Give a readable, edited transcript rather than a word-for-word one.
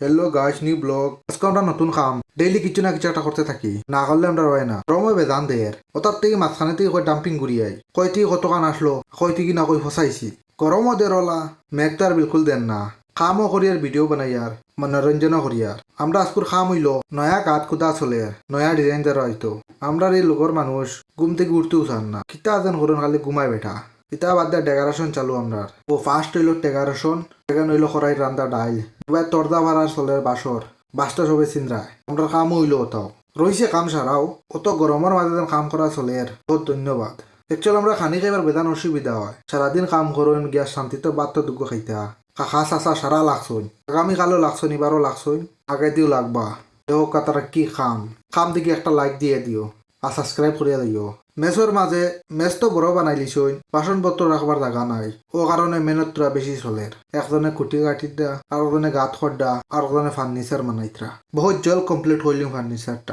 Hello guys, new blog. আজকে আমরা নতুন খাম ডেইলি কিছু না কিছু একটা করতে থাকি, না করলে আমরা রয় না রময় বেদান দেয়ের ওটার থেকে মাঝখানে থেকে কই ডাম্পিং ঘুরিয়াই কই থেকে কত কান আসলো, কই থেকে না কই ফসাইছি। গরমও দেরলা, মেঘ তো আর বিলকুল দেন না। খামও করিয়ার ভিডিও বানাইয়ার মনোরঞ্জনও করিয়ার। আমরা আজকুর খাম হইল নয়া কাঠ খুদা চলে, নয়া ডিজাইন দেওয়া হয়তো। আমরা এই লোকের মানুষ ঘুম থেকে উঠতেও চান না, কিতা যেন করুন খালি ঘুমায় বেঠা। ইতা বাদ দিয়ে ডেকারেশন চালু আমরা। ও ফার্স্ট হইল ডেকারেশন, সেকেন্ড হইল করাই রান্দা ডাইল, এবার তর্দা ভাড়ার চলের বাসর বাসটা সবে চিন্তায়। আমরা কাম হইল ওটাও রইছে কাম সারাও। অত গরমের মাঝে যেন কাম করা চলে এর বহুত ধন্যবাদ। একচুয়াল আমরা খানি খাইবার বেদান অসুবিধা হয়, সারাদিন কাম করুন গিয়া শান্তিতে বাদ তো দুঃখ খাইতে কাকা চাচা সারা লাগছই, আগামীকালও লাগছই, এবারও লাগছই, আগে দিও লাগবা। দেখো তারা কি খাম খাম দেখি একটা লাইক দিয়ে দিও আর সাবস্ক্রাইব করিয়া দিও। মেসর মাঝে মেস তো বড় বানাই লিছই, বাসন পত্র রাখবার জায়গা নাই, ও কারণে মেহনতটা বেশি চলে। একজনে কুটি কাটি দা, আর একজনে গাত খড্ডা, আর একজনে ফার্নিচার বানাইতরা। বহুত জল কমপ্লিট হইলিম ফার্নিচারটা।